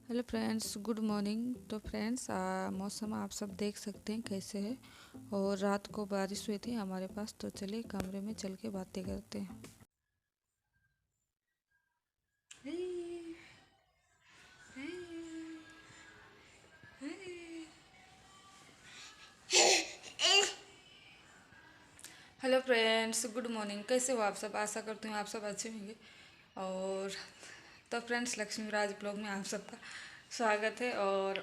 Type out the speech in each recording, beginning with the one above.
Hello friends, good morning. तो friends, मौसम आप सब देख सकते हैं कैसे है। और रात को बारिश हुई थी हमारे पास। तो चलिए कमरे में चल के बातें करते हैं। Hello friends, good morning. कैसे हो आप सब? आशा करती हूँ आप सब अच्छे होंगे। और तो फ्रेंड्स, लक्ष्मी राज ब्लॉग में आप सबका स्वागत है। और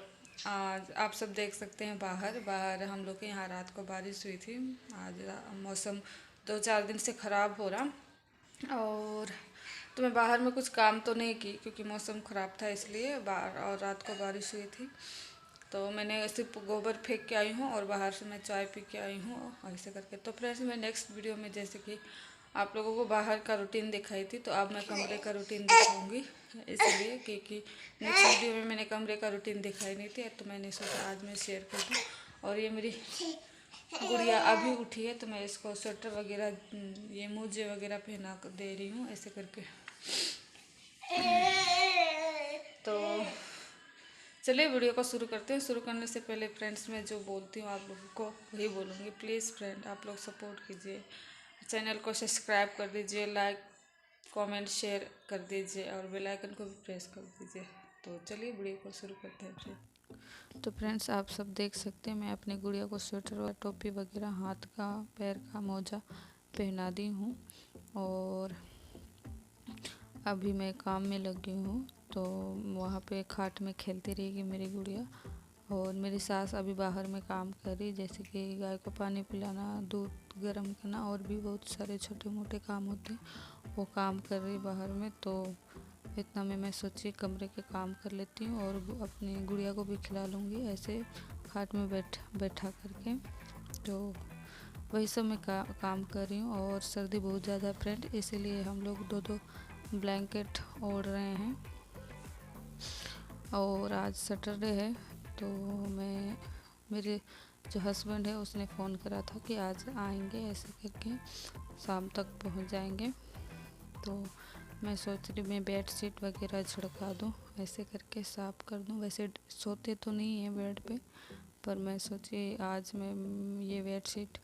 आज आप सब देख सकते हैं बाहर बाहर हम लोग के यहाँ रात को बारिश हुई थी। आज मौसम 2-4 दिन से ख़राब हो रहा। और तो मैं बाहर में कुछ काम तो नहीं की क्योंकि मौसम ख़राब था, इसलिए बाहर। और रात को बारिश हुई थी तो मैंने सिर्फ गोबर फेंक के आई हूँ और बाहर से मैं चाय पी के आई हूँ ऐसे करके। तो फ्रेंड्स, मैं नेक्स्ट वीडियो में जैसे कि आप लोगों को बाहर का रूटीन दिखाई थी, तो अब मैं कमरे का रूटीन दिखाऊंगी। इसलिए क्योंकि नेक्स्ट वीडियो में मैंने कमरे का रूटीन दिखाई नहीं थी, तो मैंने सोचा आज मैं शेयर कर दूँ। और ये मेरी गुड़िया अभी उठी है, तो मैं इसको स्वेटर वगैरह, ये मोजे वगैरह पहना कर दे रही हूँ ऐसे करके। तो चलिए वीडियो को शुरू करते हैं। शुरू करने से पहले फ्रेंड्स, मैं जो बोलती हूँ आप लोगों को वही बोलूँगी। प्लीज़ फ्रेंड, आप लोग सपोर्ट कीजिए, चैनल को सब्सक्राइब कर दीजिए, लाइक कमेंट शेयर कर दीजिए और बेल आइकन को भी प्रेस कर दीजिए। तो चलिए वीडियो को शुरू करते हैं फ्रेंड। तो फ्रेंड्स, आप सब देख सकते हैं मैं अपनी गुड़िया को स्वेटर और टोपी वगैरह, हाथ का पैर का मोजा पहना दी हूँ। और अभी मैं काम में लगी हूँ, तो वहाँ पे खाट में खेलती रहेगी मेरी गुड़िया। और मेरी सास अभी बाहर में काम कर रही, जैसे कि गाय को पानी पिलाना, दूध गर्म करना और भी बहुत सारे छोटे मोटे काम होते हैं, वो काम कर रही बाहर में। तो इतना में मैं सोची कमरे के काम कर लेती हूँ और अपनी गुड़िया को भी खिला लूँगी ऐसे खाट में बैठा करके। तो वही सब मैं काम कर रही हूँ। और सर्दी बहुत ज़्यादा फ्रेंड, इसीलिए हम लोग दो ब्लैंकेट ओढ़ रहे हैं। और आज सैटरडे है, तो मेरे जो हस्बैंड है उसने फ़ोन करा था कि आज आएंगे ऐसे करके, शाम तक पहुंच जाएंगे। तो मैं सोच रही मैं बेड शीट वगैरह झड़का दूँ, ऐसे करके साफ़ कर दूँ। वैसे सोते तो नहीं है बेड पे, पर मैं सोची आज मैं ये बेड शीट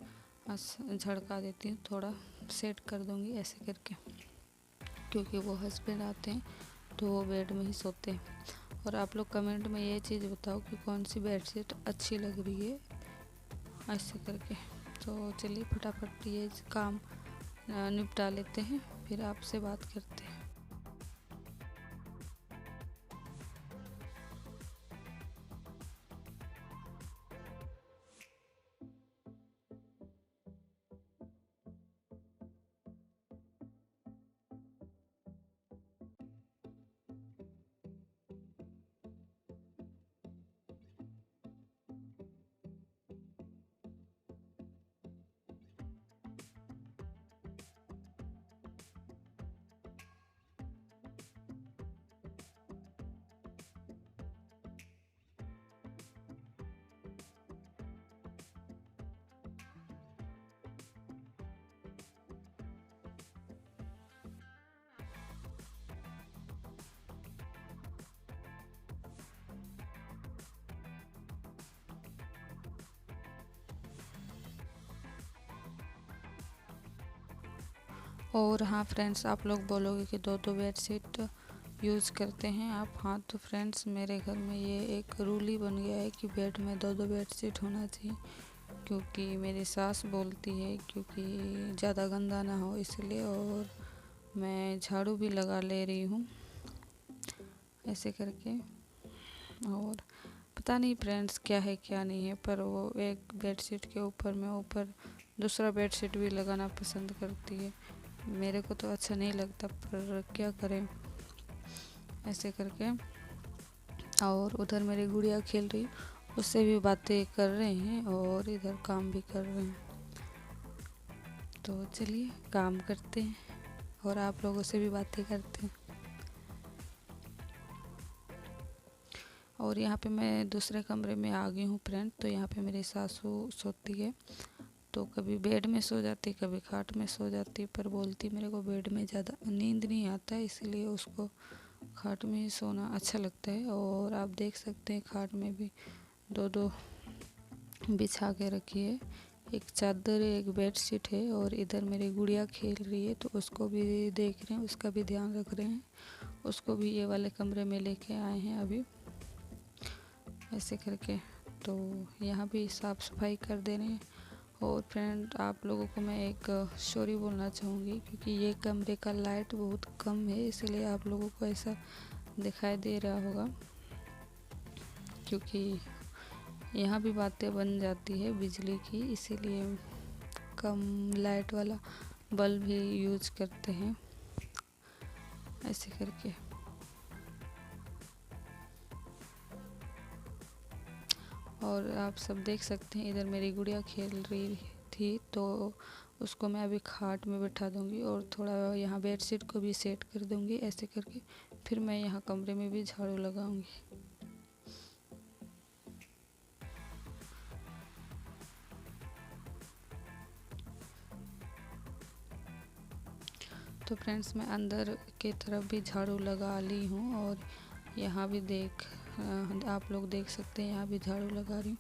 झड़का देती हूँ, थोड़ा सेट कर दूँगी ऐसे करके, क्योंकि वो हस्बैंड आते हैं तो वो बेड में ही सोते हैं। और आप लोग कमेंट में ये चीज़ बताओ कि कौन सी बेडशीट अच्छी लग रही है ऐसे करके। तो चलिए फटाफट ये काम निपटा लेते हैं, फिर आपसे बात करते हैं। और हाँ फ्रेंड्स, आप लोग बोलोगे कि दो दो बेडशीट यूज़ करते हैं आप। हाँ, तो फ्रेंड्स, मेरे घर में ये एक रूल ही बन गया है कि बेड में दो दो बेडशीट होना चाहिए, क्योंकि मेरी सास बोलती है क्योंकि ज़्यादा गंदा ना हो इसलिए। और मैं झाड़ू भी लगा ले रही हूँ ऐसे करके। और पता नहीं फ्रेंड्स क्या है क्या नहीं है, पर वो एक बेडशीट के ऊपर में ऊपर दूसरा बेडशीट भी लगाना पसंद करती है। मेरे को तो अच्छा नहीं लगता, पर क्या करें ऐसे करके। और उधर मेरी गुड़िया खेल रही, उससे भी बातें कर रहे हैं और इधर काम भी कर रहे हैं। तो चलिए काम करते हैं और आप लोगों से भी बातें करते हैं। और यहाँ पे मैं दूसरे कमरे में आ गई हूँ फ्रेंड। तो यहाँ पे मेरी सासू सोती है, तो कभी बेड में सो जाती, कभी खाट में सो जाती, पर बोलती मेरे को बेड में ज़्यादा नींद नहीं आता है, इसलिए उसको खाट में ही सोना अच्छा लगता है। और आप देख सकते हैं खाट में भी दो दो बिछा के रखी है, एक चादर है, एक बेडशीट है। और इधर मेरी गुड़िया खेल रही है तो उसको भी देख रहे हैं, उसका भी ध्यान रख रहे हैं। उसको भी ये वाले कमरे में लेके आए हैं अभी ऐसे करके। तो यहाँ भी साफ़ सफाई कर दे रहे हैं। और फ्रेंड आप लोगों को मैं एक स्टोरी बोलना चाहूँगी, क्योंकि ये कमरे का लाइट बहुत कम है इसलिए आप लोगों को ऐसा दिखाई दे रहा होगा, क्योंकि यहाँ भी बातें बन जाती है बिजली की, इसीलिए कम लाइट वाला बल्ब ही यूज करते हैं ऐसे करके। और आप सब देख सकते हैं इधर मेरी गुड़िया खेल रही थी तो उसको मैं अभी खाट में बैठा दूंगी और थोड़ा यहाँ बेडशीट को भी सेट कर दूंगी ऐसे करके। फिर मैं यहाँ कमरे में भी झाड़ू लगाऊंगी। तो फ्रेंड्स मैं अंदर की तरफ भी झाड़ू लगा ली हूँ और यहाँ भी आप लोग देख सकते हैं यहाँ भी झाड़ू लगा रही हूँ।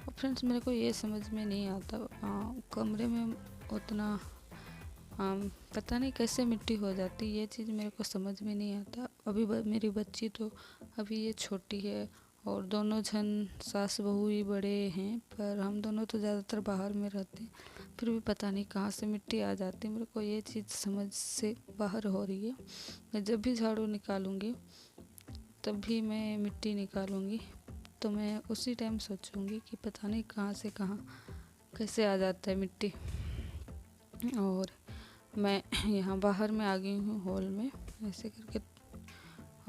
और फ्रेंड्स मेरे को ये समझ में नहीं आता कमरे में उतना पता नहीं कैसे मिट्टी हो जाती, ये चीज़ मेरे को समझ में नहीं आता। अभी मेरी बच्ची तो अभी ये छोटी है और दोनों जन सास बहू ही बड़े हैं, पर हम दोनों तो ज़्यादातर बाहर में रहते हैं, फिर भी पता नहीं कहाँ से मिट्टी आ जाती है। मेरे को ये चीज़ समझ से बाहर हो रही है। मैं जब भी झाड़ू निकालूंगी तब भी मैं मिट्टी निकालूंगी तो मैं उसी टाइम सोचूंगी कि पता नहीं कहाँ से कहाँ कैसे आ जाता है मिट्टी। और मैं यहाँ बाहर में आ गई हूँ हॉल में ऐसे करके।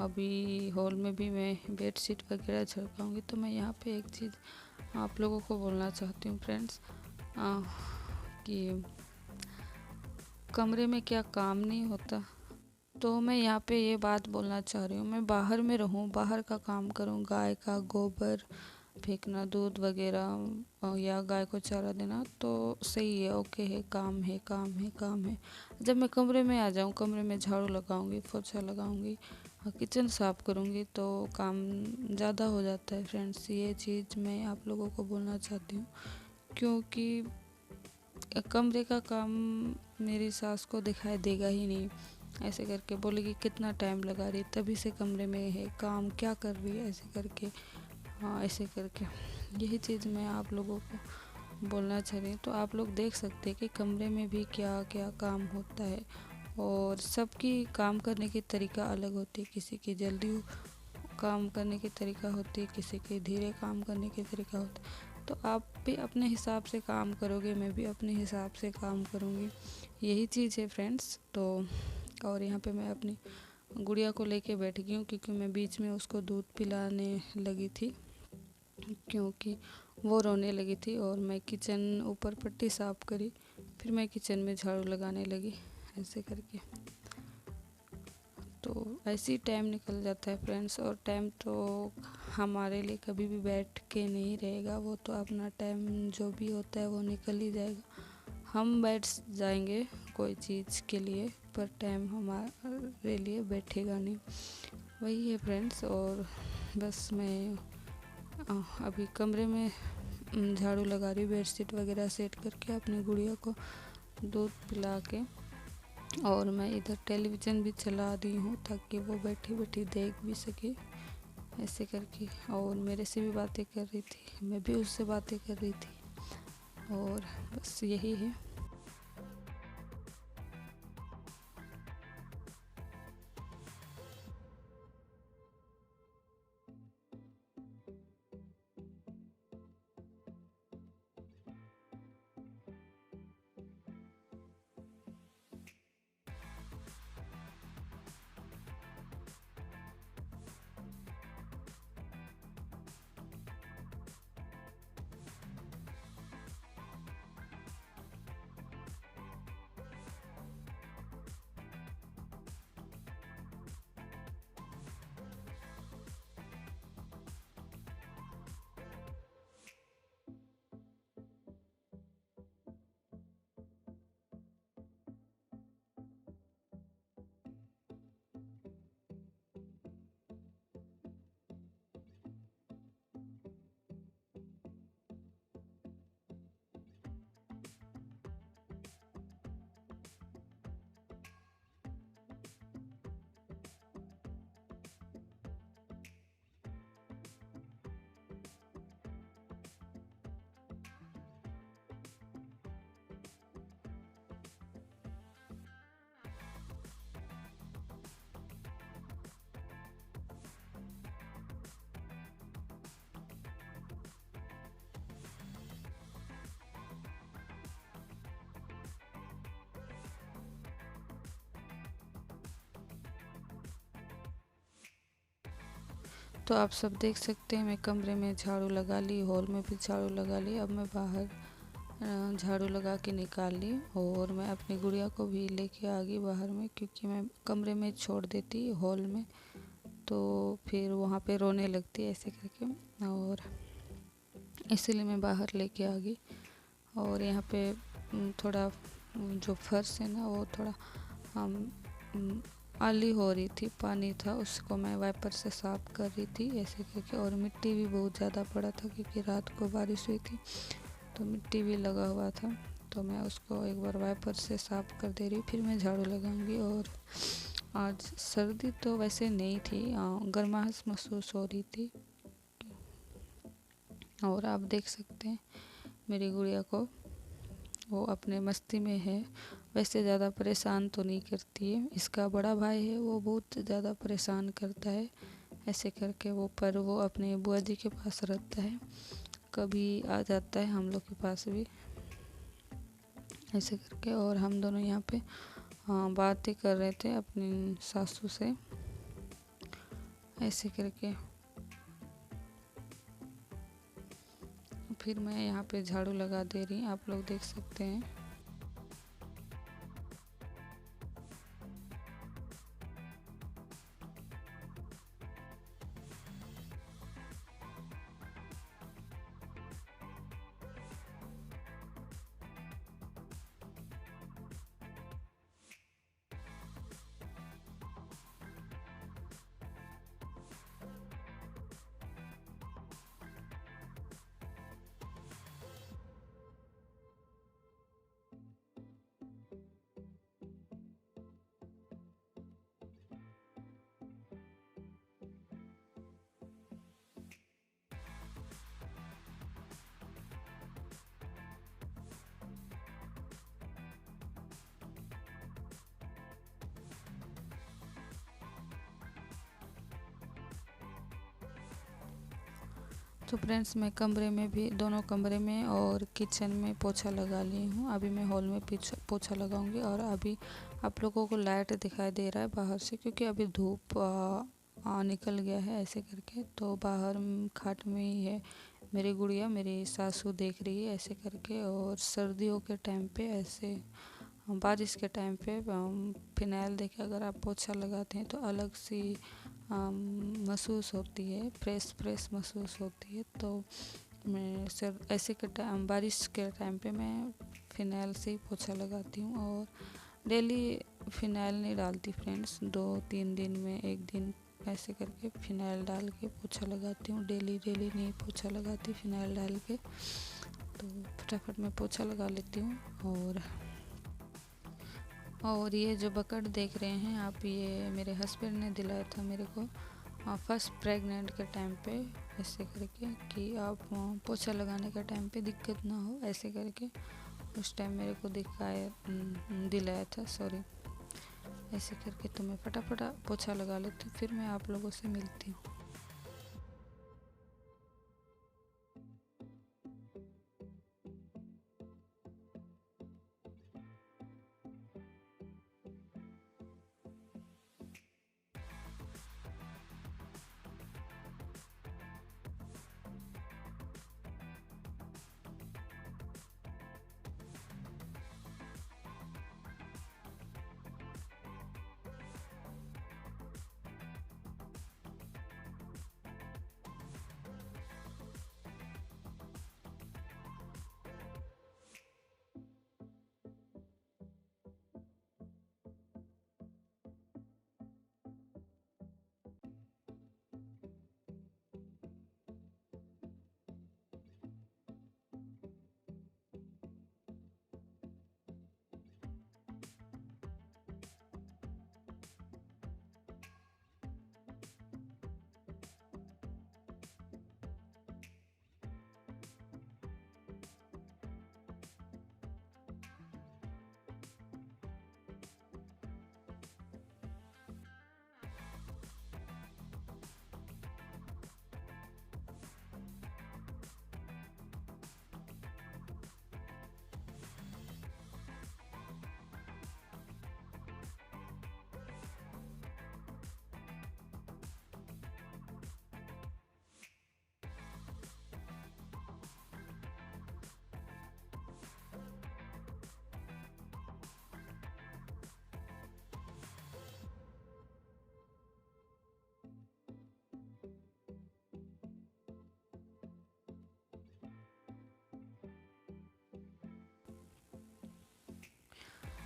अभी हॉल में भी मैं बेडशीट वगैरह झड़काऊँगी। तो मैं यहाँ पे एक चीज़ आप लोगों को बोलना चाहती हूँ फ्रेंड्स, कि कमरे में क्या काम नहीं होता। तो मैं यहाँ पे ये बात बोलना चाह रही हूँ, मैं बाहर में रहूँ, बाहर का काम करूँ, गाय का गोबर फेंकना, दूध वगैरह या गाय को चारा देना तो सही है, ओके है, काम है काम है काम है। जब मैं कमरे में आ जाऊँ, कमरे में झाड़ू लगाऊंगी, पोछा लगाऊंगी, किचन साफ करूंगी तो काम ज़्यादा हो जाता है फ्रेंड्स। ये चीज़ मैं आप लोगों को बोलना चाहती हूँ, क्योंकि कमरे का काम मेरी सास को दिखाई देगा ही नहीं। ऐसे करके बोलेगी कितना टाइम लगा रही, तभी से कमरे में है, काम क्या कर रही है ऐसे करके। हाँ ऐसे करके यही चीज़ मैं आप लोगों को बोलना चाह रही हूँ। तो आप लोग देख सकते हैं कि कमरे में भी क्या क्या काम होता है और सबकी काम करने की तरीका अलग होती है। किसी की जल्दी काम करने की तरीका होती है, किसी की धीरे काम करने की तरीका होती है। तो आप भी अपने हिसाब से काम करोगे, मैं भी अपने हिसाब से काम करूँगी, यही चीज़ है फ्रेंड्स। तो और यहाँ पे मैं अपनी गुड़िया को लेके बैठ गई हूँ, क्योंकि मैं बीच में उसको दूध पिलाने लगी थी, क्योंकि वो रोने लगी थी। और मैं किचन ऊपर पट्टी साफ़ करी, फिर मैं किचन में झाड़ू लगाने लगी ऐसे करके। तो ऐसे ही टाइम निकल जाता है फ्रेंड्स। और टाइम तो हमारे लिए कभी भी बैठ के नहीं रहेगा, वो तो अपना टाइम जो भी होता है वो निकल ही जाएगा। हम बैठ जाएंगे कोई चीज़ के लिए, पर टाइम हमारे लिए बैठेगा नहीं, वही है फ्रेंड्स। और बस मैं अभी कमरे में झाड़ू लगा रही, बेडशीट वगैरह सेट करके अपनी गुड़िया को दूध पिला के। और मैं इधर टेलीविज़न भी चला दी हूँ ताकि वो बैठी बैठी देख भी सके ऐसे करके। और मेरे से भी बातें कर रही थी, मैं भी उससे बातें कर रही थी, और बस यही है। तो आप सब देख सकते हैं मैं कमरे में झाड़ू लगा ली, हॉल में भी झाड़ू लगा ली। अब मैं बाहर झाड़ू लगा के निकाल ली और मैं अपनी गुड़िया को भी लेके आ गई बाहर में, क्योंकि मैं कमरे में छोड़ देती हॉल में तो फिर वहाँ पे रोने लगती ऐसे करके, और इसीलिए मैं बाहर लेके आ गई। और यहाँ पे थोड़ा जो फर्श है ना वो थोड़ा आली हो रही थी, पानी था उसको मैं वाइपर से साफ़ कर रही थी ऐसे करके। और मिट्टी भी बहुत ज़्यादा पड़ा था क्योंकि रात को बारिश हुई थी तो मिट्टी भी लगा हुआ था, तो मैं उसको एक बार वाइपर से साफ़ कर दे रही हूँ, फिर मैं झाड़ू लगाऊंगी। और आज सर्दी तो वैसे नहीं थी, गर्माहट महसूस हो रही थी। और आप देख सकते हैं मेरी गुड़िया को, वो अपने मस्ती में है, वैसे ज़्यादा परेशान तो नहीं करती है। इसका बड़ा भाई है वो बहुत ज़्यादा परेशान करता है ऐसे करके, वो अपने बुआ जी के पास रहता है, कभी आ जाता है हम लोग के पास भी ऐसे करके। और हम दोनों यहाँ पे बातें कर रहे थे अपनी सासू से ऐसे करके। फिर मैं यहाँ पे झाड़ू लगा दे रही, आप लोग देख सकते हैं। तो फ्रेंड्स मैं कमरे में भी, दोनों कमरे में और किचन में पोछा लगा ली हूँ। अभी मैं हॉल में पोछा लगाऊंगी। और अभी आप लोगों को लाइट दिखाई दे रहा है बाहर से, क्योंकि अभी धूप निकल गया है ऐसे करके। तो बाहर खाट में ही है मेरी गुड़िया, मेरी सासू देख रही है ऐसे करके। और सर्दियों के टाइम पे ऐसे, बारिश के टाइम पे फिनाइल देके अगर आप पोछा लगाते हैं तो अलग सी महसूस होती है, फ्रेश महसूस होती है। तो मैं सर ऐसे के टाइम, बारिश के टाइम पे मैं फिनाइल से ही पोछा लगाती हूँ। और डेली फिनाइल नहीं डालती फ्रेंड्स, 2-3 दिन में एक दिन ऐसे करके फिनाइल डाल के पोछा लगाती हूँ। डेली नहीं पोछा लगाती फिनाइल डाल के, तो फटाफट मैं पोछा लगा लेती हूँ। और ये जो बकेट देख रहे हैं आप, ये मेरे हस्बैंड ने दिलाया था मेरे को फर्स्ट प्रेग्नेंट के टाइम पे ऐसे करके, कि आप पोछा लगाने के टाइम पे दिक्कत ना हो ऐसे करके। उस टाइम मेरे को दिलाया था, सॉरी ऐसे करके। तो मैं फटाफट पोछा लगा लेती हूँ, फिर मैं आप लोगों से मिलती हूँ।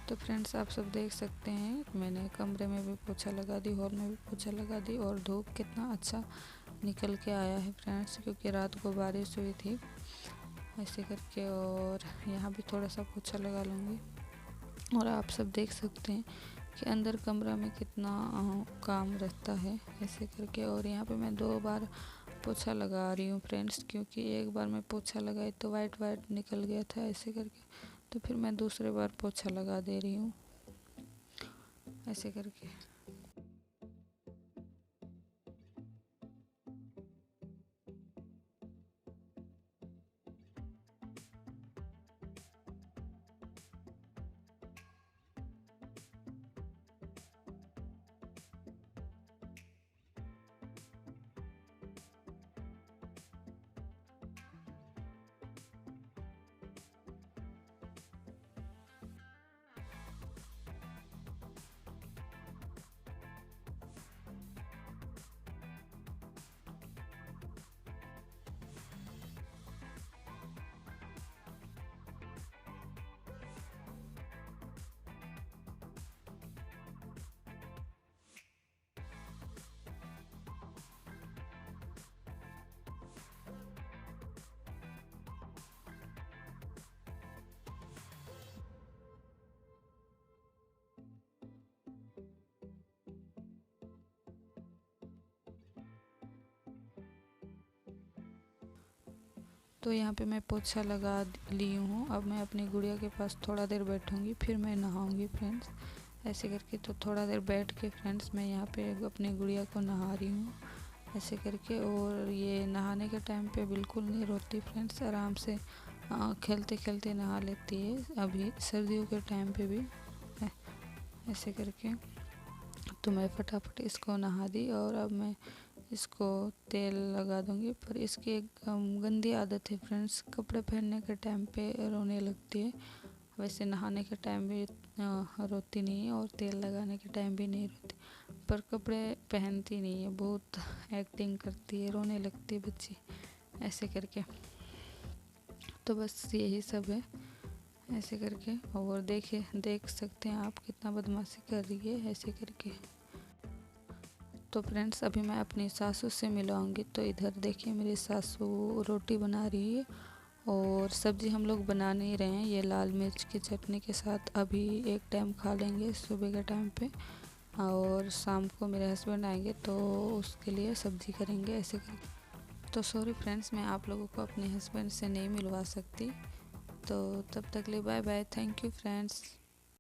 तो फ्रेंड्स आप सब देख सकते हैं मैंने कमरे में भी पोछा लगा दी, हॉल में भी पोछा लगा दी और धूप कितना अच्छा निकल के आया है फ्रेंड्स, क्योंकि रात को बारिश हुई थी ऐसे करके। और यहाँ भी थोड़ा सा पोछा लगा लूँगी। और आप सब देख सकते हैं कि अंदर कमरा में कितना काम रहता है ऐसे करके। और यहाँ पे मैं 2 बार पोछा लगा रही हूँ फ्रेंड्स, क्योंकि एक बार मैं पोछा लगाई तो वाइट वाइट निकल गया था ऐसे करके, तो फिर मैं दूसरे बार पोछा लगा दे रही हूँ ऐसे करके। तो यहाँ पे मैं पोछा लगा ली हूँ। अब मैं अपनी गुड़िया के पास थोड़ा देर बैठूँगी, फिर मैं नहाऊँगी फ्रेंड्स ऐसे करके। तो थोड़ा देर बैठ के फ्रेंड्स मैं यहाँ पे अपनी गुड़िया को नहा रही हूँ ऐसे करके। और ये नहाने के टाइम पे बिल्कुल नहीं रोती फ्रेंड्स, आराम से खेलते खेलते नहा लेती है, अभी सर्दियों के टाइम पे भी ऐसे करके। तो मैं फटाफट इसको नहा दी और अब मैं इसको तेल लगा दूंगी। पर इसकी एक गंदी आदत है फ्रेंड्स, कपड़े पहनने के टाइम पे रोने लगती है। वैसे नहाने के टाइम भी रोती नहीं है और तेल लगाने के टाइम भी नहीं रोती, पर कपड़े पहनती नहीं है, बहुत एक्टिंग करती है, रोने लगती है बच्ची ऐसे करके। तो बस यही सब है ऐसे करके। और देख सकते हैं आप कितना बदमाशी कर रही है ऐसे करके। तो फ्रेंड्स अभी मैं अपनी सासू से मिलाऊंगी। तो इधर देखिए मेरी सासू रोटी बना रही है और सब्ज़ी हम लोग बना नहीं रहे हैं, ये लाल मिर्च की चटनी के साथ अभी एक टाइम खा लेंगे सुबह के टाइम पे, और शाम को मेरे हस्बैंड आएंगे तो उसके लिए सब्ज़ी करेंगे ऐसे करके। तो सॉरी फ्रेंड्स मैं आप लोगों को अपने हस्बैंड से नहीं मिलवा सकती। तो तब तक लिए bye bye, thank you friends.